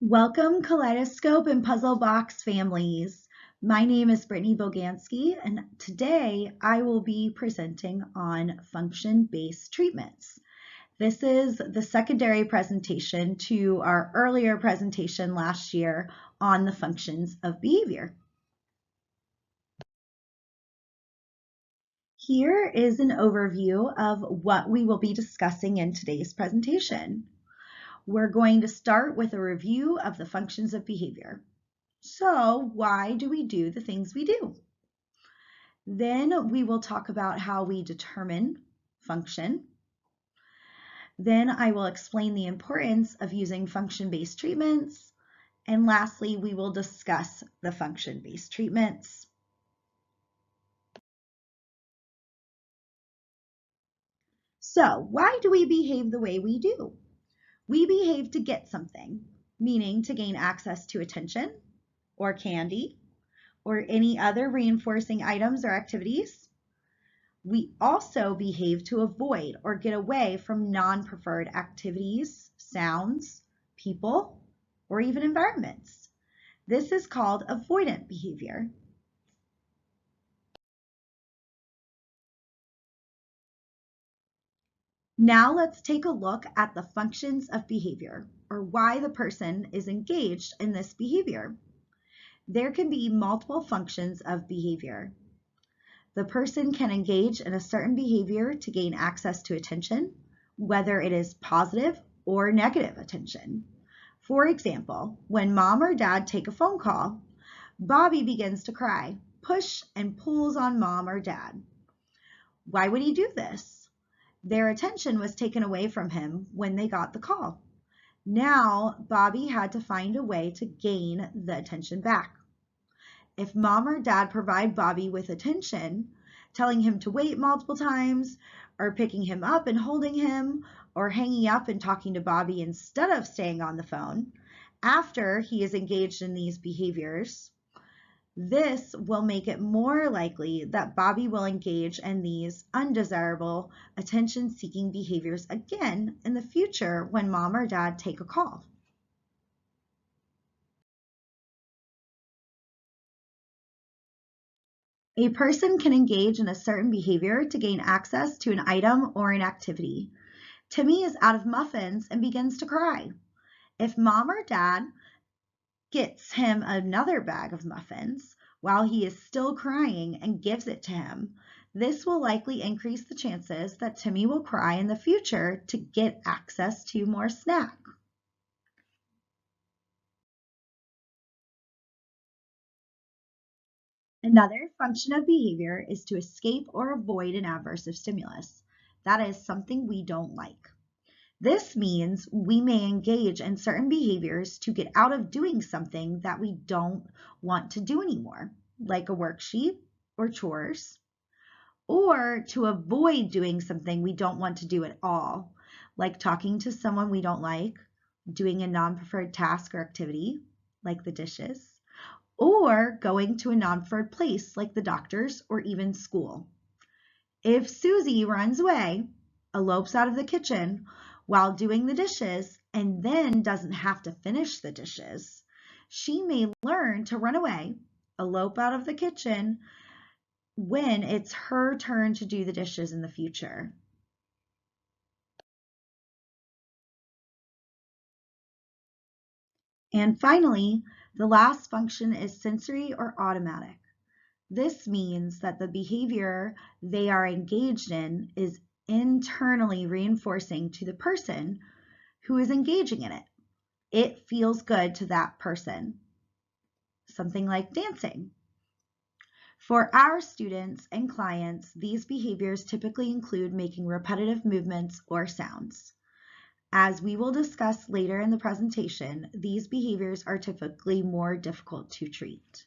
Welcome, Kaleidoscope and Puzzle Box families. My name is Brittany Bogansky, and today I will be presenting on function-based treatments. This is the secondary presentation to our earlier presentation last year on the functions of behavior. Here is an overview of what we will be discussing in today's presentation. We're going to start with a review of the functions of behavior. So, why do we do the things we do? Then we will talk about how we determine function. Then I will explain the importance of using function-based treatments. And lastly, we will discuss the function-based treatments. So, why do we behave the way we do? We behave to get something, meaning to gain access to attention or candy or any other reinforcing items or activities. We also behave to avoid or get away from non-preferred activities, sounds, people, or even environments. This is called avoidant behavior. Now let's take a look at the functions of behavior, or why the person is engaged in this behavior. There can be multiple functions of behavior. The person can engage in a certain behavior to gain access to attention, whether it is positive or negative attention. For example, when mom or dad take a phone call, Bobby begins to cry, push and pulls on mom or dad. Why would he do this? Their attention was taken away from him when they got the call. Now, Bobby had to find a way to gain the attention back. If mom or dad provide Bobby with attention, telling him to wait multiple times, or picking him up and holding him, or hanging up and talking to Bobby instead of staying on the phone, after he is engaged in these behaviors, this will make it more likely that Bobby will engage in these undesirable attention-seeking behaviors again in the future when mom or dad take a call. A person can engage in a certain behavior to gain access to an item or an activity. Timmy is out of muffins and begins to cry. If mom or dad gets him another bag of muffins while he is still crying and gives it to him, this will likely increase the chances that Timmy will cry in the future to get access to more snack. Another function of behavior is to escape or avoid an adverse stimulus. That is something we don't like. This means we may engage in certain behaviors to get out of doing something that we don't want to do anymore, like a worksheet or chores, or to avoid doing something we don't want to do at all, like talking to someone we don't like, doing a non-preferred task or activity, like the dishes, or going to a non-preferred place, like the doctor's or even school. If Susie runs away, elopes out of the kitchen while doing the dishes, and then doesn't have to finish the dishes, she may learn to run away, elope out of the kitchen when it's her turn to do the dishes in the future. And finally, the last function is sensory or automatic. This means that the behavior they are engaged in is internally reinforcing to the person who is engaging in it. It feels good to that person. Something like dancing. For our students and clients, these behaviors typically include making repetitive movements or sounds. As we will discuss later in the presentation, these behaviors are typically more difficult to treat.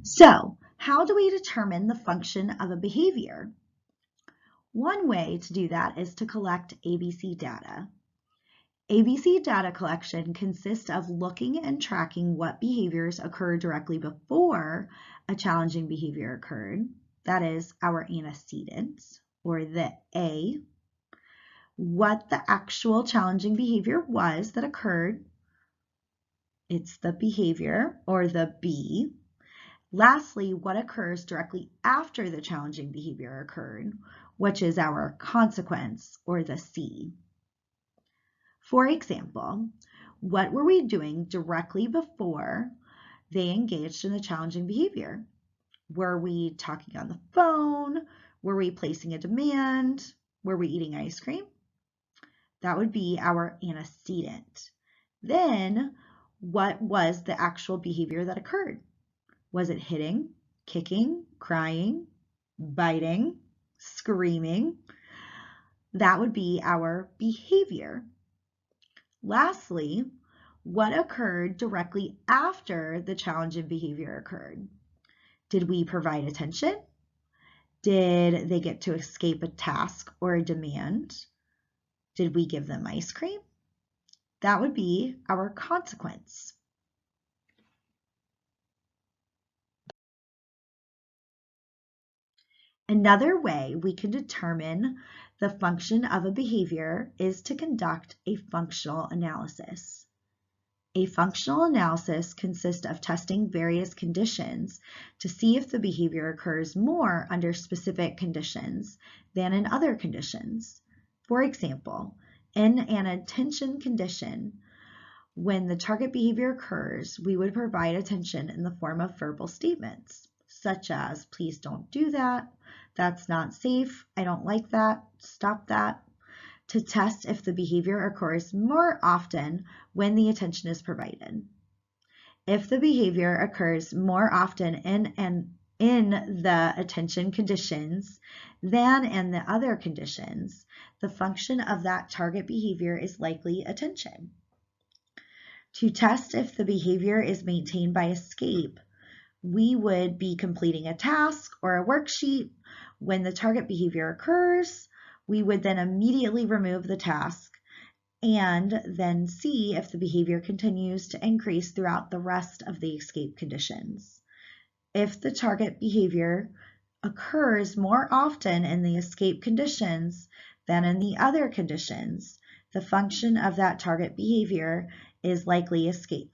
So, how do we determine the function of a behavior? One way to do that is to collect ABC data. ABC data collection consists of looking and tracking what behaviors occurred directly before a challenging behavior occurred, that is our antecedents, or the A, what the actual challenging behavior was that occurred. It's the behavior, or the B. Lastly, what occurs directly after the challenging behavior occurred, which is our consequence, or the C. For example, what were we doing directly before they engaged in the challenging behavior? Were we talking on the phone? Were we placing a demand? Were we eating ice cream? That would be our antecedent. Then, what was the actual behavior that occurred? Was it hitting, kicking, crying, biting, screaming? That would be our behavior. Lastly, what occurred directly after the challenging behavior occurred? Did we provide attention? Did they get to escape a task or a demand? Did we give them ice cream? That would be our consequence. Another way we can determine the function of a behavior is to conduct a functional analysis. A functional analysis consists of testing various conditions to see if the behavior occurs more under specific conditions than in other conditions. For example, in an attention condition, when the target behavior occurs, we would provide attention in the form of verbal statements, such as, please don't do that, that's not safe, I don't like that, stop that, to test if the behavior occurs more often when the attention is provided. If the behavior occurs more often in the attention conditions than in the other conditions, the function of that target behavior is likely attention. To test if the behavior is maintained by escape, we would be completing a task or a worksheet. When the target behavior occurs, we would then immediately remove the task and then see if the behavior continues to increase throughout the rest of the escape conditions. If the target behavior occurs more often in the escape conditions than in the other conditions, the function of that target behavior is likely escape.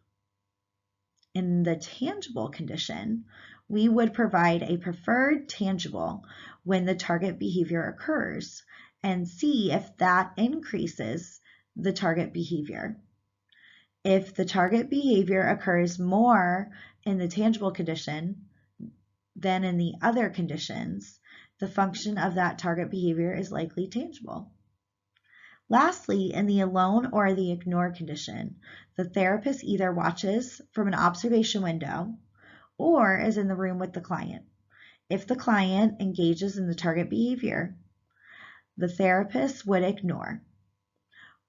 In the tangible condition, we would provide a preferred tangible when the target behavior occurs and see if that increases the target behavior. If the target behavior occurs more in the tangible condition than in the other conditions, the function of that target behavior is likely tangible. Lastly, in the alone or the ignore condition, the therapist either watches from an observation window or is in the room with the client. If the client engages in the target behavior, the therapist would ignore.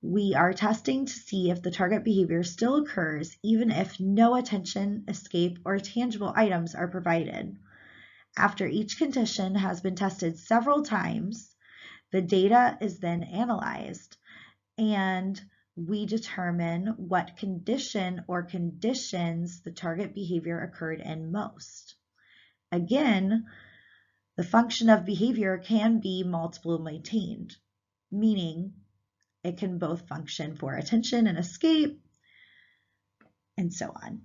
We are testing to see if the target behavior still occurs even if no attention, escape, or tangible items are provided. After each condition has been tested several times, the data is then analyzed and we determine what condition or conditions the target behavior occurred in most. Again, the function of behavior can be multiple maintained, meaning it can both function for attention and escape, and so on.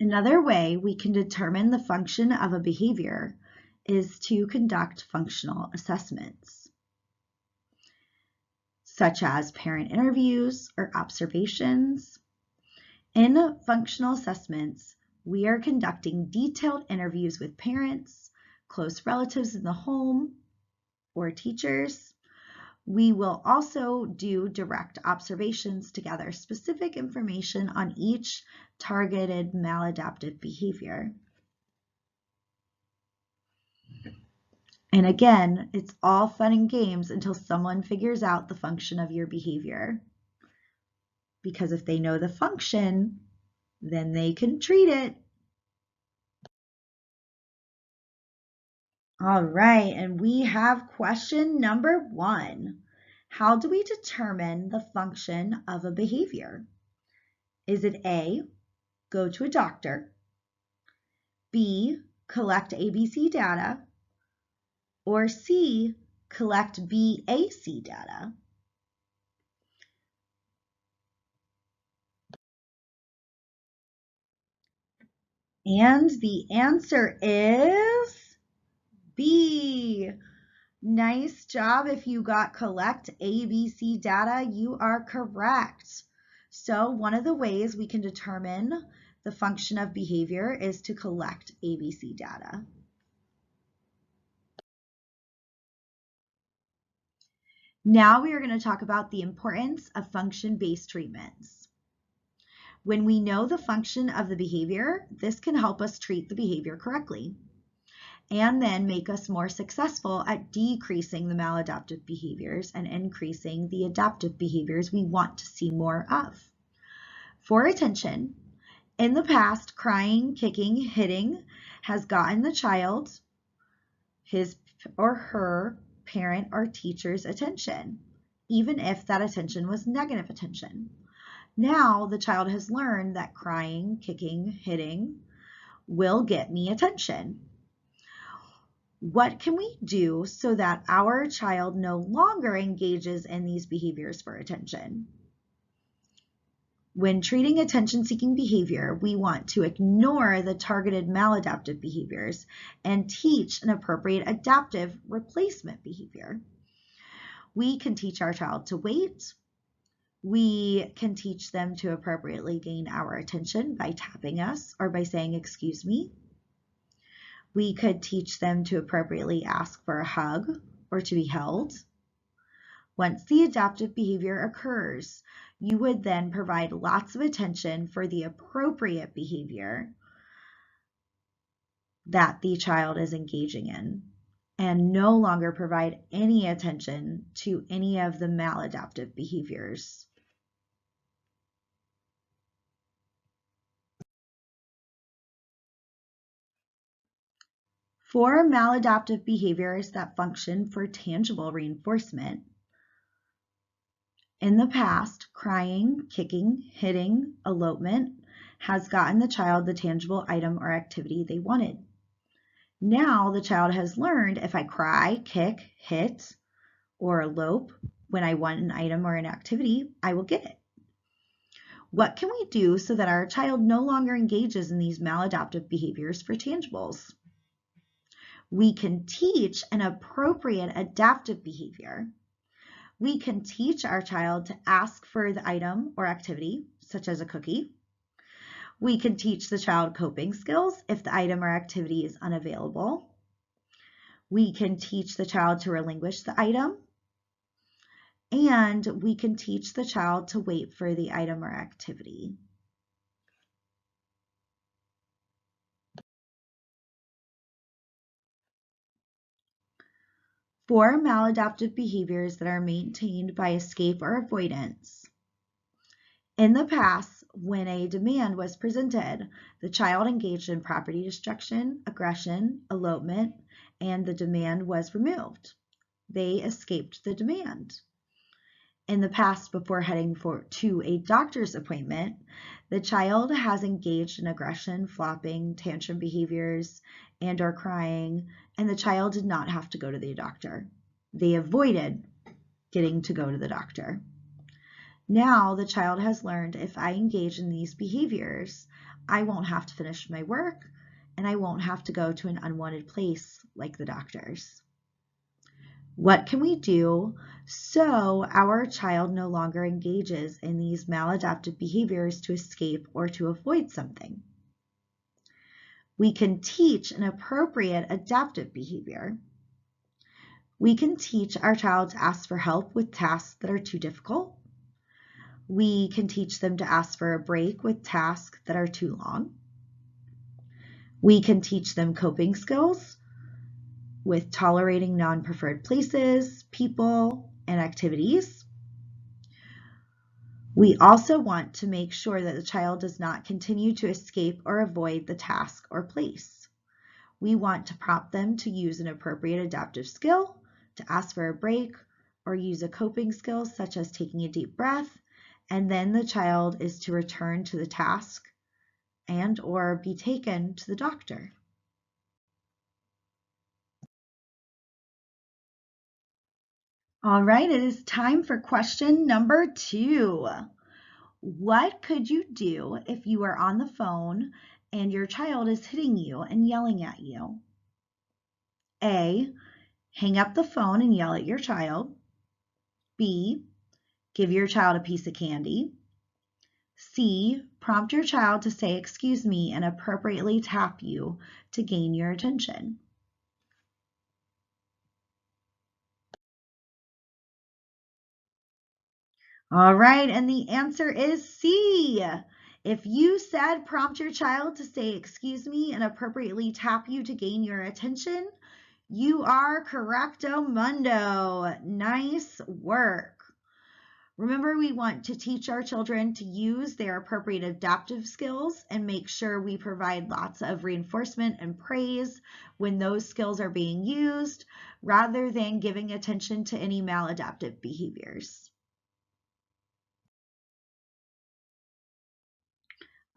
Another way we can determine the function of a behavior is to conduct functional assessments, such as parent interviews or observations. In functional assessments, we are conducting detailed interviews with parents, close relatives in the home, or teachers. We will also do direct observations to gather specific information on each targeted maladaptive behavior. And again, it's all fun and games until someone figures out the function of your behavior. Because if they know the function, then they can treat it. All right, and we have question number 1. How do we determine the function of a behavior? Is it A, go to a doctor, B, collect ABC data, Or C, collect BAC data? And the answer is B. Nice job. If you got collect ABC data, you are correct. So one of the ways we can determine the function of behavior is to collect ABC data. Now we are going to talk about the importance of function-based treatments. When we know the function of the behavior, this can help us treat the behavior correctly and then make us more successful at decreasing the maladaptive behaviors and increasing the adaptive behaviors we want to see more of. For attention, in the past, crying, kicking, hitting has gotten the child, his or her parent or teacher's attention, even if that attention was negative attention. Now the child has learned that crying, kicking, hitting will get me attention. What can we do so that our child no longer engages in these behaviors for attention? When treating attention-seeking behavior, we want to ignore the targeted maladaptive behaviors and teach an appropriate adaptive replacement behavior. We can teach our child to wait. We can teach them to appropriately gain our attention by tapping us or by saying, "Excuse me." We could teach them to appropriately ask for a hug or to be held. Once the adaptive behavior occurs, you would then provide lots of attention for the appropriate behavior that the child is engaging in and no longer provide any attention to any of the maladaptive behaviors. For maladaptive behaviors that function for tangible reinforcement, in the past, crying, kicking, hitting, elopement has gotten the child the tangible item or activity they wanted. Now the child has learned if I cry, kick, hit, or elope when I want an item or an activity, I will get it. What can we do so that our child no longer engages in these maladaptive behaviors for tangibles? We can teach an appropriate adaptive behavior. We can teach our child to ask for the item or activity, such as a cookie. We can teach the child coping skills if the item or activity is unavailable. We can teach the child to relinquish the item. And we can teach the child to wait for the item or activity. For maladaptive behaviors that are maintained by escape or avoidance, in the past, when a demand was presented, the child engaged in property destruction, aggression, elopement, and the demand was removed. They escaped the demand. In the past, before heading to a doctor's appointment, the child has engaged in aggression, flopping, tantrum behaviors, and or crying, and the child did not have to go to the doctor. They avoided getting to go to the doctor. Now the child has learned if I engage in these behaviors, I won't have to finish my work and I won't have to go to an unwanted place like the doctor's. What can we do so our child no longer engages in these maladaptive behaviors to escape or to avoid something? We can teach an appropriate adaptive behavior. We can teach our child to ask for help with tasks that are too difficult. We can teach them to ask for a break with tasks that are too long. We can teach them coping skills with tolerating non-preferred places, people, and activities. We also want to make sure that the child does not continue to escape or avoid the task or place. We want to prompt them to use an appropriate adaptive skill, to ask for a break, or use a coping skill such as taking a deep breath, and then the child is to return to the task and or be taken to the doctor. All right, it is time for question number 2. What could you do if you are on the phone and your child is hitting you and yelling at you? A, hang up the phone and yell at your child. B, give your child a piece of candy. C, prompt your child to say excuse me and appropriately tap you to gain your attention. All right, and the answer is C. If you said prompt your child to say excuse me and appropriately tap you to gain your attention, you are correcto-mundo. Nice work. Remember, we want to teach our children to use their appropriate adaptive skills and make sure we provide lots of reinforcement and praise when those skills are being used, rather than giving attention to any maladaptive behaviors.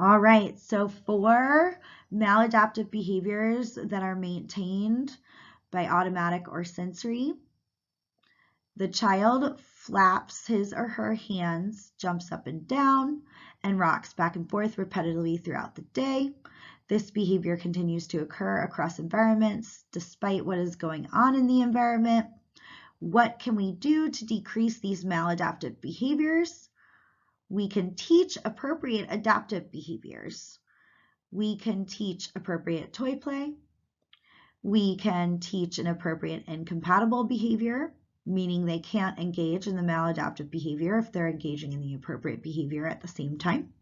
All right, so for maladaptive behaviors that are maintained by automatic or sensory, the child flaps his or her hands, jumps up and down, and rocks back and forth repetitively throughout the day. This behavior continues to occur across environments despite what is going on in the environment. What can we do to decrease these maladaptive behaviors? We can teach appropriate adaptive behaviors. We can teach appropriate toy play. We can teach an appropriate incompatible behavior, meaning they can't engage in the maladaptive behavior if they're engaging in the appropriate behavior at the same time.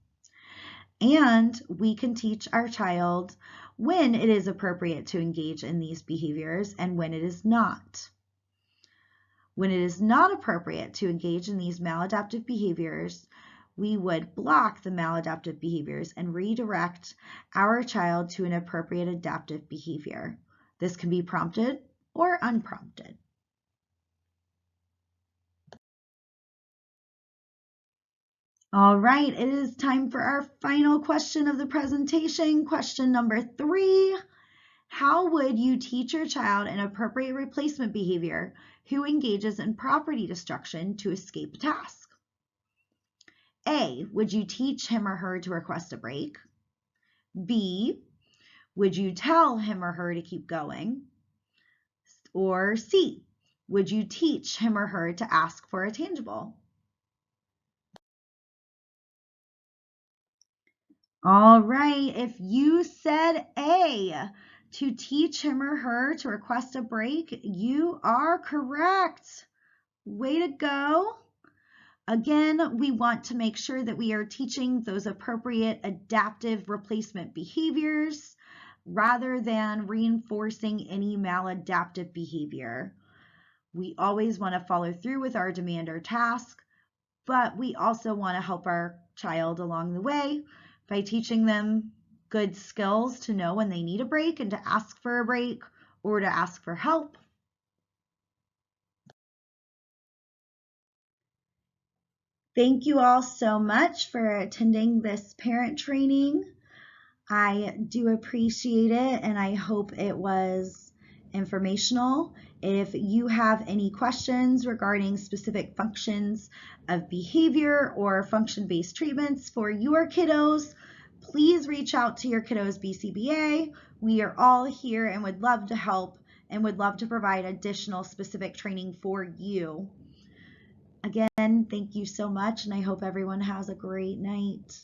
And we can teach our child when it is appropriate to engage in these behaviors and when it is not. When it is not appropriate to engage in these maladaptive behaviors, we would block the maladaptive behaviors and redirect our child to an appropriate adaptive behavior. This can be prompted or unprompted. All right, it is time for our final question of the presentation. Question number 3. How would you teach your child an appropriate replacement behavior who engages in property destruction to escape a task? A, would you teach him or her to request a break? B, would you tell him or her to keep going? Or C, would you teach him or her to ask for a tangible? All right, if you said A, to teach him or her to request a break, you are correct. Way to go. Again, we want to make sure that we are teaching those appropriate adaptive replacement behaviors rather than reinforcing any maladaptive behavior. We always want to follow through with our demand or task, but we also want to help our child along the way by teaching them good skills to know when they need a break and to ask for a break or to ask for help. Thank you all so much for attending this parent training. I do appreciate it and I hope it was informational. If you have any questions regarding specific functions of behavior or function-based treatments for your kiddos, please reach out to your kiddos BCBA. We are all here and would love to help and would love to provide additional specific training for you. Again, thank you so much and I hope everyone has a great night.